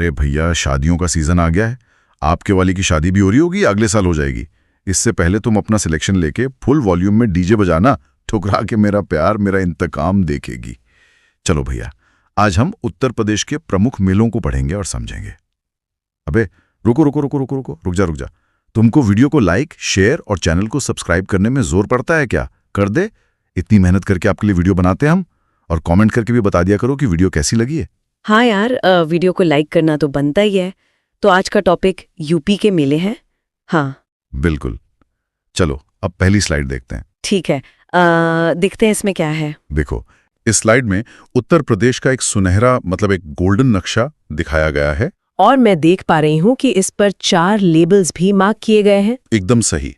अरे भैया, शादियों का सीजन आ गया है। आपके वाली की शादी भी हो रही होगी, अगले साल हो जाएगी। इससे पहले तुम अपना सिलेक्शन लेके फुल वॉल्यूम में डीजे बजाना, ठुकरा के मेरा प्यार मेरा इंतकाम देखेगी। चलो भैया, आज हम उत्तर प्रदेश के प्रमुख मेलों को पढ़ेंगे और समझेंगे। अबे रुको रुको रुको रुको रुको, रुक जा। तुमको वीडियो को लाइक, शेयर और चैनल को सब्सक्राइब करने में जोर पड़ता है क्या? कर दे। इतनी मेहनत करके आपके लिए वीडियो बनाते हैं हम। और कमेंट करके भी बता दिया करो कि वीडियो कैसी लगी है। हाँ यार, वीडियो को लाइक करना तो बनता ही है। तो आज का टॉपिक यूपी के मेले हैं। हाँ बिल्कुल। चलो अब पहली स्लाइड देखते हैं। ठीक है, देखते हैं इसमें क्या है। देखो, इस स्लाइड में उत्तर प्रदेश का एक सुनहरा एक गोल्डन नक्शा दिखाया गया है। और मैं देख पा रही हूँ कि इस पर 4 लेबल्स भी मार्क किए गए हैं। एकदम सही।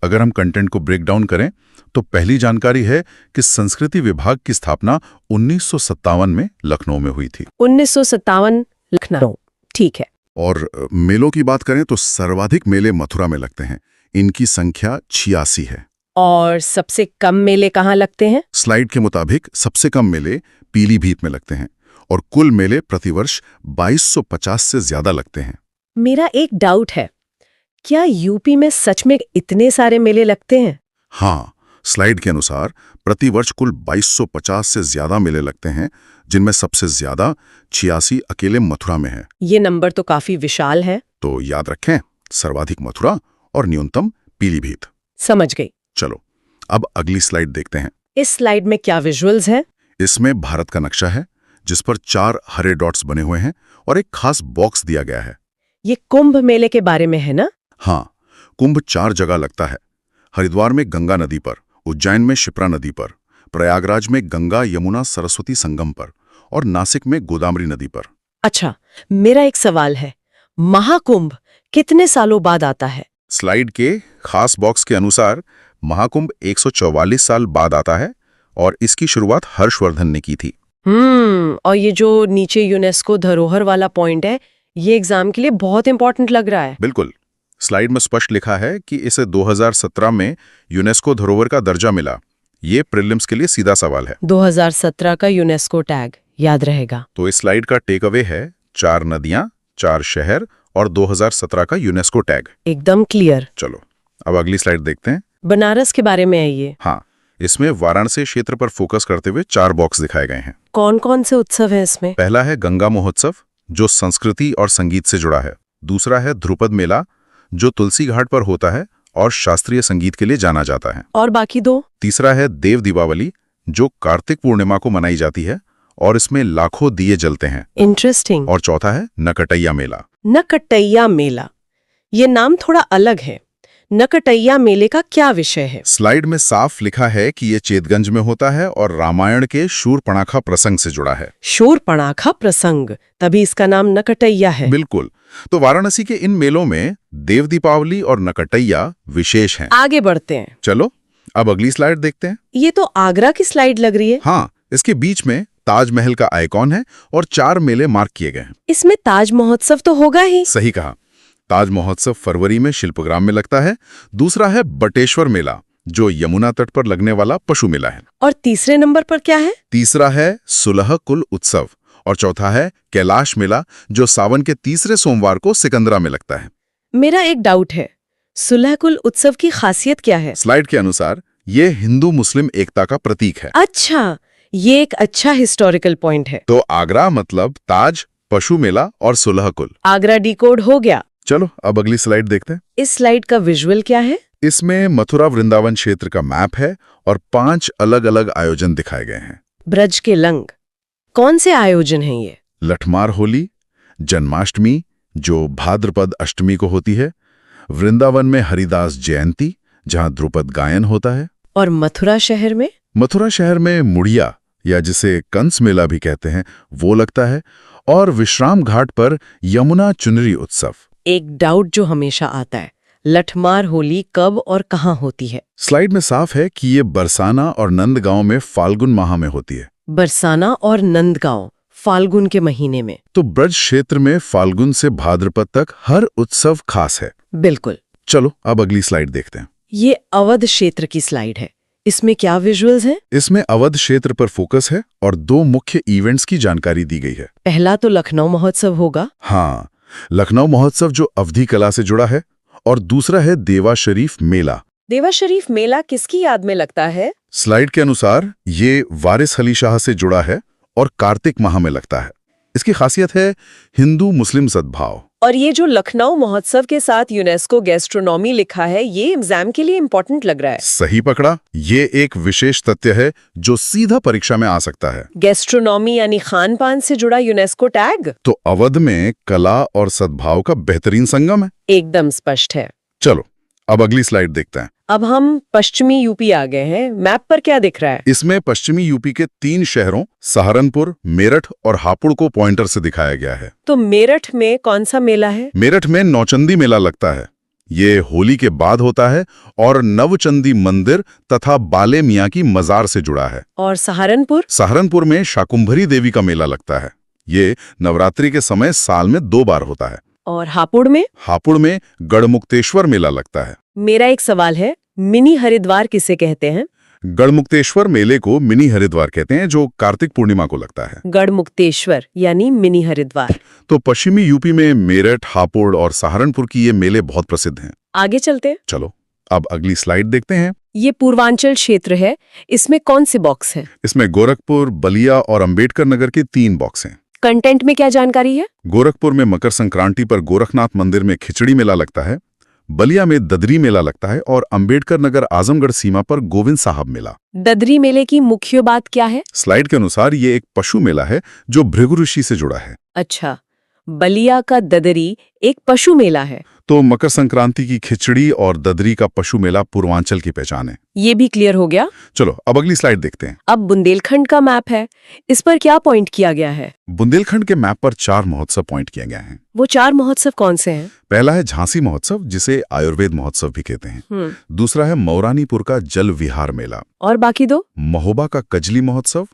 अगर हम कंटेंट को ब्रेक डाउन करें तो पहली जानकारी है कि संस्कृति विभाग की स्थापना 1957 में लखनऊ में हुई थी। 1957 लखनऊ, ठीक है। और मेलों की बात करें तो सर्वाधिक मेले मथुरा में लगते हैं। इनकी संख्या 86 है। और सबसे कम मेले कहाँ लगते हैं? स्लाइड के मुताबिक सबसे कम मेले पीलीभीत में लगते हैं और कुल मेले प्रतिवर्ष 2250 से ज्यादा लगते हैं। मेरा एक डाउट है, क्या यूपी में सच में इतने सारे मेले लगते हैं? हाँ, स्लाइड के अनुसार प्रतिवर्ष कुल 2250 से ज्यादा मेले लगते हैं, जिनमें सबसे ज्यादा 86 अकेले मथुरा में है। ये नंबर तो काफी विशाल है। तो याद रखें, सर्वाधिक मथुरा और न्यूनतम पीलीभीत। समझ गई। चलो अब अगली स्लाइड देखते हैं। इस स्लाइड में क्या विजुअल्स हैं? इसमें भारत का नक्शा है, जिस पर 4 हरे डॉट्स बने हुए हैं और एक खास बॉक्स दिया गया है। ये कुंभ मेले के बारे में है ना? हाँ, कुंभ 4 जगह लगता है। हरिद्वार में गंगा नदी पर, उज्जैन में शिप्रा नदी पर, प्रयागराज में गंगा यमुना सरस्वती संगम पर और नासिक में गोदावरी नदी पर। अच्छा, मेरा एक सवाल है, महाकुंभ कितने सालों बाद आता है? स्लाइड के खास बॉक्स के अनुसार महाकुंभ 144 साल बाद आता है और इसकी शुरुआत हर्षवर्धन ने की थी। और ये जो नीचे यूनेस्को धरोहर वाला पॉइंट है, ये एग्जाम के लिए बहुत इंपॉर्टेंट लग रहा है। बिल्कुल। स्लाइड में स्पष्ट लिखा है कि इसे 2017 में यूनेस्को धरोहर का दर्जा मिला। ये प्रीलिम्स के लिए सीधा सवाल है। 2017 का यूनेस्को टैग याद रहेगा। तो इस स्लाइड का टेक अवे है 4 नदियां, 4 शहर और 2017 का यूनेस्को टैग। एकदम क्लियर। चलो अब अगली स्लाइड देखते हैं। बनारस के बारे में है ये। हाँ, इसमें वाराणसी क्षेत्र पर फोकस करते हुए 4 बॉक्स दिखाए गए हैं। कौन कौन से उत्सव हैं इसमें? पहला है गंगा महोत्सव, जो संस्कृति और संगीत से जुड़ा है। दूसरा है ध्रुपद मेला, जो तुलसी घाट पर होता है और शास्त्रीय संगीत के लिए जाना जाता है। और बाकी 2? तीसरा है देव दीपावली, जो कार्तिक पूर्णिमा को मनाई जाती है और इसमें लाखों दिए जलते हैं। इंटरेस्टिंग। और चौथा है नकटैया मेला। नकटैया मेला, ये नाम थोड़ा अलग है। नकटैया मेले का क्या विषय है? स्लाइड में साफ लिखा है कि ये चेतगंज में होता है और रामायण के शूरपणखा प्रसंग से जुड़ा है। शूरपणखा प्रसंग, तभी इसका नाम नकटैया है। बिल्कुल। तो वाराणसी के इन मेलों में देव दीपावली और नकटैया विशेष हैं। आगे बढ़ते हैं। चलो अब अगली स्लाइड देखते हैं। ये तो आगरा की स्लाइड लग रही है। हाँ, इसके बीच में ताजमहल का आइकॉन है और 4 मेले मार्क किए गए हैं। इसमें ताज महोत्सव तो होगा ही। सही कहा। ताज महोत्सव फरवरी में शिल्पग्राम में लगता है। दूसरा है बटेश्वर मेला, जो यमुना तट पर लगने वाला पशु मेला है। और तीसरे नंबर पर क्या है? तीसरा है सुलह कुल उत्सव और चौथा है कैलाश मेला, जो सावन के तीसरे सोमवार को सिकंदरा में लगता है। मेरा एक डाउट है, सुलहकुल उत्सव की खासियत क्या है? स्लाइड के अनुसार ये हिंदू मुस्लिम एकता का प्रतीक है। अच्छा, ये एक अच्छा हिस्टोरिकल पॉइंट है। तो आगरा मतलब ताज, पशु मेला और सुलहकुल। आगरा डिकोड हो गया। चलो अब अगली स्लाइड देखते हैं। इस स्लाइड का विजुअल क्या है? इसमें मथुरा वृंदावन क्षेत्र का मैप है और 5 अलग अलग आयोजन दिखाए गए हैं। ब्रज के लंग, कौन से आयोजन हैं ये? लठमार होली, जन्माष्टमी जो भाद्रपद अष्टमी को होती है, वृंदावन में हरिदास जयंती जहां ध्रुपद गायन होता है, और मथुरा शहर में? मथुरा शहर में मुड़िया या जिसे कंस मेला भी कहते हैं वो लगता है, और विश्राम घाट पर यमुना चुनरी उत्सव। एक डाउट जो हमेशा आता है, लठमार होली कब और कहाँ होती है? स्लाइड में साफ है कि ये बरसाना और नंदगांव में फाल्गुन माह में होती है। बरसाना और नंदगांव फाल्गुन के महीने में। तो ब्रज क्षेत्र में फाल्गुन से भाद्रपद तक हर उत्सव खास है। बिल्कुल। चलो अब अगली स्लाइड देखते हैं। ये अवध क्षेत्र की स्लाइड है। इसमें क्या विजुअल्स हैं? इसमें अवध क्षेत्र पर फोकस है और 2 मुख्य इवेंट्स की जानकारी दी गई है। पहला तो लखनऊ महोत्सव होगा। हाँ, लखनऊ महोत्सव जो अवधी कला से जुड़ा है, और दूसरा है देवा शरीफ मेला। देवा शरीफ मेला किसकी याद में लगता है? स्लाइड के अनुसार ये वारिस अली शाह से जुड़ा है और कार्तिक माह में लगता है। इसकी खासियत है हिंदू मुस्लिम सद्भाव। और ये जो लखनऊ महोत्सव के साथ यूनेस्को गैस्ट्रोनॉमी लिखा है, ये एग्जाम के लिए इम्पोर्टेंट लग रहा है। सही पकड़ा, ये एक विशेष तथ्य है जो सीधा परीक्षा में आ सकता है। गैस्ट्रोनॉमी यानी खान पान से जुड़ा यूनेस्को टैग तो अवध में कला और सद्भाव का बेहतरीन संगम है। एकदम स्पष्ट है। चलो अब अगली स्लाइड देखते हैं। अब हम पश्चिमी यूपी आ गए हैं। मैप पर क्या दिख रहा है? इसमें पश्चिमी यूपी के 3 शहरों सहारनपुर, मेरठ और हापुड़ को पॉइंटर से दिखाया गया है। तो मेरठ में कौन सा मेला है? मेरठ में नौचंदी मेला लगता है। ये होली के बाद होता है और नवचंदी मंदिर तथा बाले मियाँ की मजार से जुड़ा है। और सहारनपुर? सहारनपुर में शाकुंभरी देवी का मेला लगता है। ये नवरात्रि के समय साल में 2 बार होता है। और हापुड़ में? हापुड़ में गढ़मुक्तेश्वर मेला लगता है। मेरा एक सवाल है, मिनी हरिद्वार किसे कहते हैं? गढ़मुक्तेश्वर मेले को मिनी हरिद्वार कहते हैं, जो कार्तिक पूर्णिमा को लगता है। गढ़मुक्तेश्वर यानी मिनी हरिद्वार। तो पश्चिमी यूपी में मेरठ, हापुड़ और सहारनपुर की ये मेले बहुत प्रसिद्ध हैं। आगे चलते हैं। चलो अब अगली स्लाइड देखते हैं। ये पूर्वांचल क्षेत्र है, इसमें कौन से बॉक्स हैं? इसमें गोरखपुर, बलिया और अंबेडकर नगर के 3 बॉक्स हैं। कंटेंट में क्या जानकारी है? गोरखपुर में मकर संक्रांति पर गोरखनाथ मंदिर में खिचड़ी मेला लगता है, बलिया में ददरी मेला लगता है और अंबेडकर नगर आजमगढ़ सीमा पर गोविंद साहब मेला। ददरी मेले की मुख्य बात क्या है? स्लाइड के अनुसार ये एक पशु मेला है जो भृगु ऋषि से जुड़ा है। अच्छा, बलिया का ददरी एक पशु मेला है। तो मकर संक्रांति की खिचड़ी और ददरी का पशु मेला पूर्वांचल की पहचान है। ये भी क्लियर हो गया। चलो अब अगली स्लाइड देखते हैं। अब बुंदेलखंड का मैप है, इस पर क्या पॉइंट किया गया है? बुंदेलखंड के मैप पर 4 महोत्सव पॉइंट किए गए हैं। वो 4 महोत्सव कौन से हैं? पहला है झांसी महोत्सव, जिसे आयुर्वेद महोत्सव भी कहते हैं। दूसरा है मौरानीपुर का जल विहार मेला। और बाकी 2? महोबा का कजली महोत्सव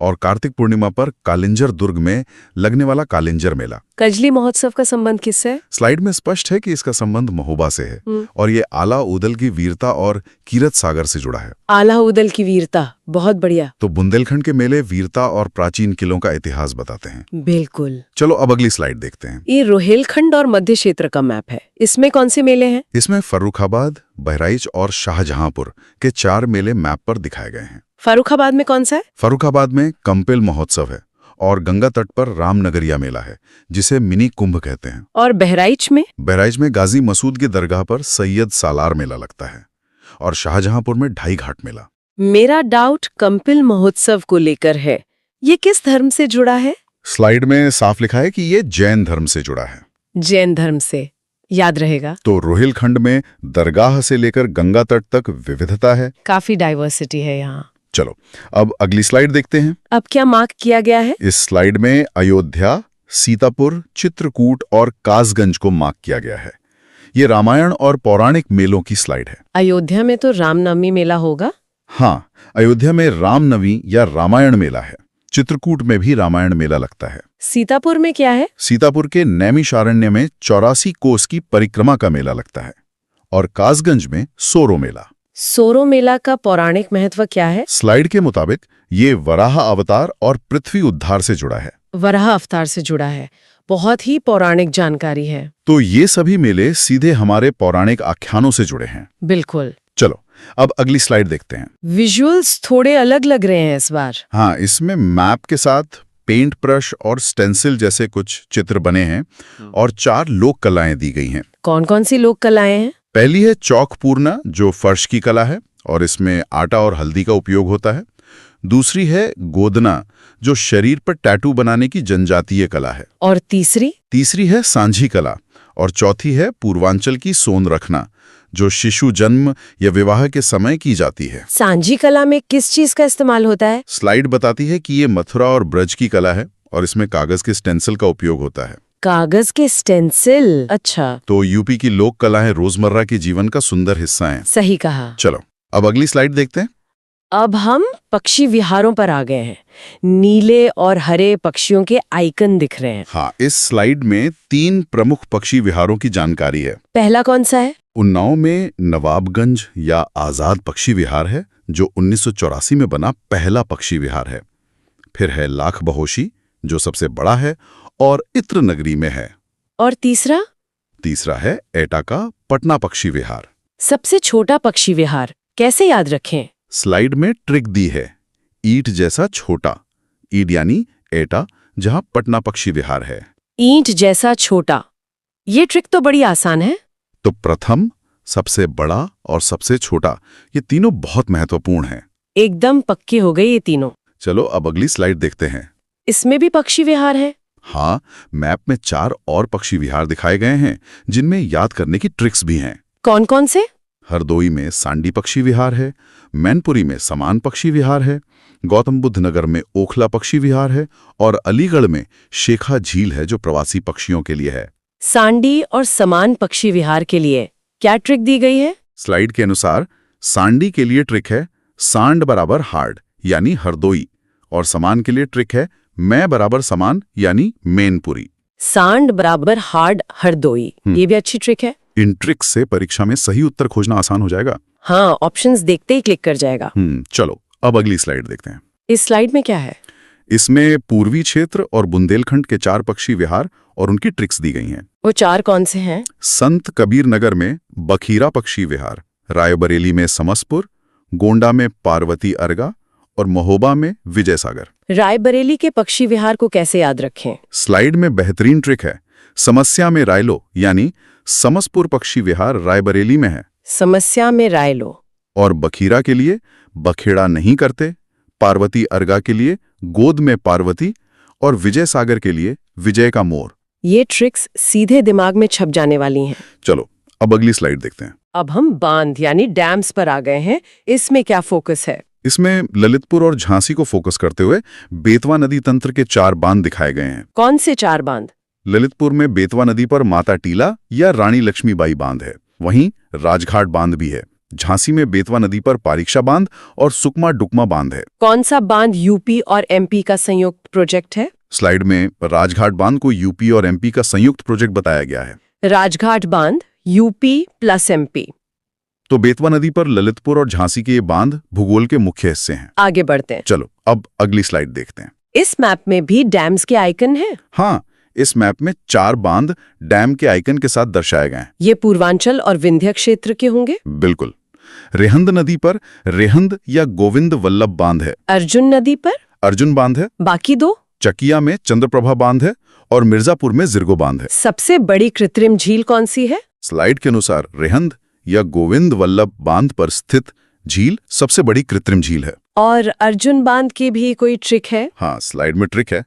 और कार्तिक पूर्णिमा पर कालिंजर दुर्ग में लगने वाला कालिंजर मेला। कजली महोत्सव का संबंध किससे? स्लाइड में स्पष्ट है कि इसका संबंध महोबा से है और ये आला उदल की वीरता और कीरत सागर से जुड़ा है। आला उदल की वीरता, बहुत बढ़िया। तो बुंदेलखंड के मेले वीरता और प्राचीन किलों का इतिहास बताते हैं। बिल्कुल। चलो अब अगली स्लाइड देखते हैं। ये रोहेलखंड और मध्य क्षेत्र का मैप है, इसमें कौन से मेले हैं? इसमें फर्रुखाबाद, बहराइच और शाहजहांपुर के 4 मेले मैप पर दिखाए गए हैं। फर्रुखाबाद में कौन सा है? फर्रुखाबाद में कंपेल महोत्सव है और गंगा तट पर रामनगरिया मेला है, जिसे मिनी कुंभ कहते हैं। और बहराइच में? बहराइच में गाजी मसूद की दरगाह पर सैयद सालार मेला लगता है और शाहजहांपुर में ढाई घाट मेला। मेरा डाउट कंपिल महोत्सव को लेकर है, ये किस धर्म से जुड़ा है? स्लाइड में साफ लिखा है कि ये जैन धर्म से जुड़ा है। जैन धर्म से, याद रहेगा। तो रोहिलखंड में दरगाह से लेकर गंगा तट तक विविधता है, काफी डाइवर्सिटी है यहाँ। चलो अब अगली स्लाइड देखते हैं। अब क्या मार्क किया गया है? इस स्लाइड में अयोध्या, सीतापुर, चित्रकूट और कासगंज को मार्क किया गया है। ये रामायण और पौराणिक मेलों की स्लाइड है। अयोध्या में तो रामनवमी मेला होगा। हाँ, अयोध्या में रामनवमी या रामायण मेला है। चित्रकूट में भी रामायण मेला लगता है। सीतापुर में क्या है? सीतापुर के नैमिषारण्य में 84 कोस की परिक्रमा का मेला लगता है और कासगंज में सोरो मेला। सोरो मेला का पौराणिक महत्व क्या है? स्लाइड के मुताबिक ये वराह अवतार और पृथ्वी उद्धार से जुड़ा है। वराह अवतार से जुड़ा है, बहुत ही पौराणिक जानकारी है। तो ये सभी मेले सीधे हमारे पौराणिक आख्यानों से जुड़े हैं। बिल्कुल। चलो अब अगली स्लाइड देखते हैं। विजुअल्स थोड़े अलग लग रहे हैं इस बार। हाँ, इसमें मैप के साथ पेंट ब्रश और स्टेंसिल जैसे कुछ चित्र बने हैं और 4 लोक कलाएं दी गई हैं। कौन कौन सी लोक कलाएं हैं? पहली है चौक पूर्णा, जो फर्श की कला है और इसमें आटा और हल्दी का उपयोग होता है। दूसरी है गोदना, जो शरीर पर टैटू बनाने की जनजातीय कला है। और तीसरी है सांझी कला और चौथी है पूर्वांचल की सोन रखना, जो शिशु जन्म या विवाह के समय की जाती है। सांझी कला में किस चीज का इस्तेमाल होता है? स्लाइड बताती है कि ये मथुरा और ब्रज की कला है और इसमें कागज के स्टेंसिल का उपयोग होता है। कागज के स्टेंसिल, अच्छा। तो यूपी की लोक कलाएं रोजमर्रा के जीवन का सुंदर हिस्सा हैं। सही कहा। चलो अब अगली स्लाइड देखते हैं। अब हम पक्षी विहारों पर आ गए हैं। नीले और हरे पक्षियों के आइकन दिख रहे हैं। हाँ, इस स्लाइड में 3 प्रमुख पक्षी विहारों की जानकारी है। पहला कौन सा है? उन्नाव में नवाबगंज या आजाद पक्षी विहार है, जो 1984 में बना पहला पक्षी विहार है। फिर है लाख बहोशी, जो सबसे बड़ा है और इत्र नगरी में है। और तीसरा? तीसरा है एटा का पटना पक्षी विहार। सबसे छोटा पक्षी विहार कैसे याद रखें? स्लाइड में ट्रिक दी है, ईंट जैसा छोटा। ईंट यानी एटा, जहां पटना पक्षी विहार है। ईंट जैसा छोटा, ये ट्रिक तो बड़ी आसान है। तो प्रथम, सबसे बड़ा और सबसे छोटा, ये तीनों बहुत महत्वपूर्ण हैं। एकदम पक्के हो गए ये तीनों। चलो अब अगली स्लाइड देखते हैं। इसमें भी पक्षी विहार है? हाँ, मैप में 4 और पक्षी विहार दिखाए गए हैं, जिनमें याद करने की ट्रिक्स भी हैं। कौन कौन से? हरदोई में सांडी पक्षी विहार है, मैनपुरी में समान पक्षी विहार है, गौतम बुद्ध नगर में ओखला पक्षी विहार है और अलीगढ़ में शेखा झील है, जो प्रवासी पक्षियों के लिए है। सांडी और समान पक्षी विहार के लिए क्या ट्रिक दी गई है? स्लाइड के अनुसार सांडी के लिए ट्रिक है सांड बराबर हार्ड यानी हरदोई, और समान के लिए ट्रिक है मैं बराबर समान यानी मैनपुरी। सांड बराबर हार्ड हरदोई, ये भी अच्छी ट्रिक है। इन ट्रिक्स से परीक्षा में सही उत्तर खोजना आसान हो जाएगा। हाँ, ऑप्शंस देखते ही क्लिक कर जाएगा। चलो अब अगली स्लाइड देखते हैं। इस स्लाइड में क्या है? इसमें पूर्वी क्षेत्र और बुंदेलखंड के 4 पक्षी विहार और उनकी ट्रिक्स दी गई हैं। वो 4 कौन से हैं? संत कबीर नगर में बखीरा पक्षी विहार, रायबरेली में समसपुर, गोंडा में पार्वती अर्गा और महोबा में विजय सागर। रायबरेली के पक्षी विहार को कैसे याद रखें? स्लाइड में बेहतरीन ट्रिक है, समस्या में रायलो यानी समसपुर पक्षी विहार रायबरेली में है। समस्या में रायलो। और बखीरा के लिए बखेड़ा नहीं करते, पार्वती अर्गा के लिए गोद में पार्वती और विजय सागर के लिए विजय का मोर। ये ट्रिक्स सीधे दिमाग में छप जाने वाली हैं। चलो अब अगली स्लाइड देखते हैं। अब हम बांध यानी डैम्स पर आ गए हैं। इसमें क्या फोकस है? इसमें ललितपुर और झांसी को फोकस करते हुए बेतवा नदी तंत्र के 4 बांध दिखाए गए हैं। कौन से 4 बांध? ललितपुर में बेतवा नदी पर माता टीला या रानी लक्ष्मीबाई बांध है, वहीं राजघाट बांध भी है। झांसी में बेतवा नदी पर पारीक्षा बांध और सुकमा डुकमा बांध है। कौन सा बांध यूपी और एमपी का संयुक्त प्रोजेक्ट है? स्लाइड में राजघाट बांध को यूपी और एमपी का संयुक्त प्रोजेक्ट बताया गया है। राजघाट बांध यूपी प्लस एमपी। तो बेतवा नदी पर ललितपुर और झांसी के ये बांध भूगोल के मुख्य हिस्से हैं। आगे बढ़ते हैं। चलो अब अगली स्लाइड देखते हैं। इस मैप में भी डैम्स के आइकन हैं। हाँ, इस मैप में 4 बांध डैम के आइकन के साथ दर्शाए गए हैं। ये पूर्वांचल और विंध्य क्षेत्र के होंगे? बिल्कुल। रेहंद नदी पर रेहंद या गोविंद वल्लभ बांध है। अर्जुन नदी पर अर्जुन बांध है। बाकी 2? चकिया में चंद्रप्रभा बांध है और मिर्जापुर में जिरगो बांध है। सबसे बड़ी कृत्रिम झील कौन सी है? स्लाइड के अनुसार रेहंद या गोविंद वल्लभ बांध पर स्थित झील सबसे बड़ी कृत्रिम झील है। और अर्जुन बांध की भी कोई ट्रिक है? हाँ, स्लाइड में ट्रिक है,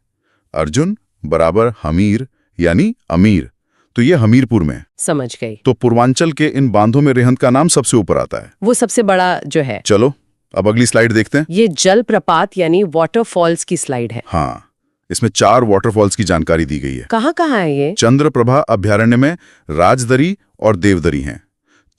अर्जुन बराबर हमीर यानी अमीर, तो ये हमीरपुर में है। समझ गई। तो पूर्वांचल के इन बांधों में रेहंद का नाम सबसे ऊपर आता है, वो सबसे बड़ा जो है। चलो अब अगली स्लाइड देखते हैं। ये जलप्रपात यानी वाटरफॉल्स की स्लाइड है। हाँ, इसमें 4 वाटरफॉल्स की जानकारी दी गई है। कहाँ है ये? चंद्रप्रभा अभ्यारण्य में राजदरी और देवदरी हैं,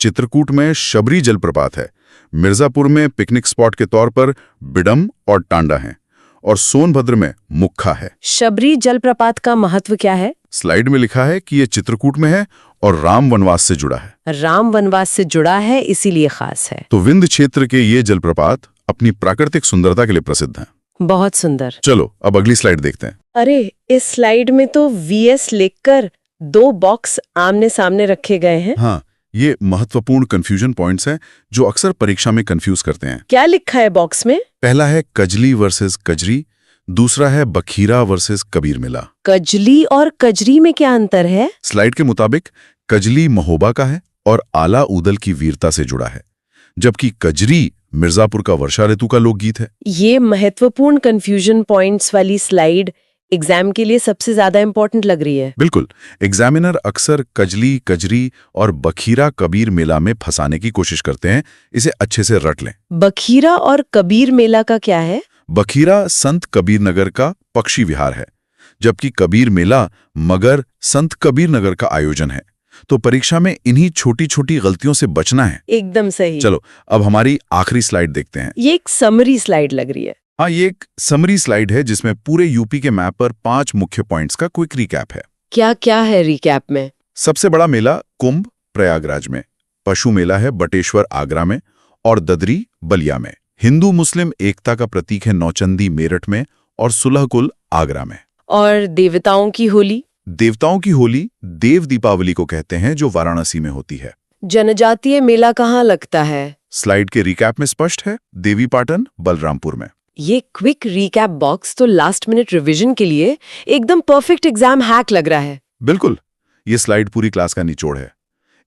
चित्रकूट में शबरी जलप्रपात है, मिर्जापुर में पिकनिक स्पॉट के तौर पर बिडम और टांडा हैं, और सोनभद्र में मुक्खा है। शबरी जलप्रपात का महत्व क्या है? स्लाइड में लिखा है कि ये चित्रकूट में है और राम वनवास से जुड़ा है। राम वनवास से जुड़ा है, इसीलिए खास है। तो विंध्य क्षेत्र के ये जलप्रपात अपनी प्राकृतिक सुंदरता के लिए प्रसिद्ध हैं। बहुत सुंदर। चलो अब अगली स्लाइड देखते हैं। अरे, इस स्लाइड में तो वीएस लिखकर 2 बॉक्स आमने सामने रखे गए हैं। हाँ, ये महत्वपूर्ण कंफ्यूजन पॉइंट्स हैं जो अक्सर परीक्षा में कंफ्यूज करते हैं। क्या लिखा है बॉक्स में? पहला है कजली वर्सेस कजरी, दूसरा है बखीरा वर्सेस कबीर मिला। कजली और कजरी में क्या अंतर है? स्लाइड के मुताबिक कजली महोबा का है और आला उदल की वीरता से जुड़ा है, जबकि कजरी मिर्जापुर का वर्षा ऋतु का लोकगीत है। ये महत्वपूर्ण कंफ्यूजन पॉइंट्स वाली स्लाइड एग्जाम के लिए सबसे ज्यादा इंपॉर्टेंट लग रही है। बिल्कुल, एग्जामिनर अक्सर कजली, कजरी और बखीरा कबीर मेला में फंसाने की कोशिश करते हैं, इसे अच्छे से रट लें। बखीरा और कबीर मेला का क्या है? बखीरा संत कबीर नगर का पक्षी विहार है, जबकि कबीर मेला मगर संत कबीर नगर का आयोजन है। तो परीक्षा में इन्हीं छोटी छोटी गलतियों से बचना है। एकदम सही। चलो अब हमारी आखिरी स्लाइड देखते हैं। ये एक समरी स्लाइड लग रही है। हाँ, ये एक समरी स्लाइड है जिसमें पूरे यूपी के मैप पर 5 मुख्य पॉइंट्स का क्विक रिकैप है। क्या क्या है रिकैप में? सबसे बड़ा मेला कुंभ प्रयागराज में, पशु मेला है बटेश्वर आगरा में और ददरी बलिया में, हिंदू मुस्लिम एकता का प्रतीक है नौचंदी मेरठ में और सुलहकुल आगरा में। और देवताओं की होली? देवताओं की होली देव दीपावली को कहते हैं, जो वाराणसी में होती है। जनजातीय मेला कहाँ लगता है? स्लाइड के रिकैप में स्पष्ट है, देवीपाटन, बलरामपुर में। ये क्विक रिकैप बॉक्स तो लास्ट मिनट रिवीजन के लिए एकदम परफेक्ट एग्जाम हैक लग रहा है। बिल्कुल, ये स्लाइड पूरी क्लास का निचोड़ है।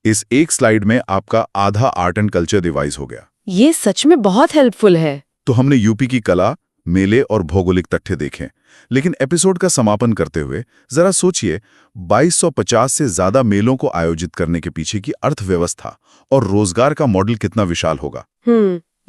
इस एक स्लाइड में आपका आधा आर्ट एंड कल्चर रिवाइज हो गया। ये सच में बहुत हेल्पफुल है। तो हमने यूपी की कला, मेले और भौगोलिक तथ्य देखे, लेकिन एपिसोड का समापन करते हुए जरा सोचिए, 2250 से ज्यादा मेलों को आयोजित करने के पीछे की अर्थव्यवस्था और रोजगार का मॉडल कितना विशाल होगा।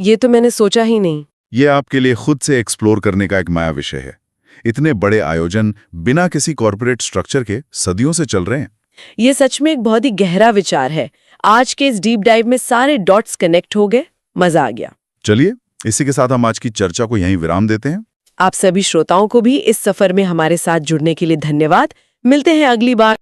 ये तो मैंने सोचा ही नहीं। ये आपके लिए खुद से एक्सप्लोर करने का एक नया विषय है। इतने बड़े आयोजन बिना किसी कॉर्पोरेट स्ट्रक्चर के सदियों से चल रहे हैं। ये सच में एक बहुत ही गहरा विचार है। आज के इस डीप डाइव में सारे डॉट्स कनेक्ट हो गए, मजा आ गया। चलिए, इसी के साथ हम आज की चर्चा को यहीं विराम देते हैं। आप सभी श्रोताओं को भी इस सफर में हमारे साथ जुड़ने के लिए धन्यवाद। मिलते हैं अगली बार।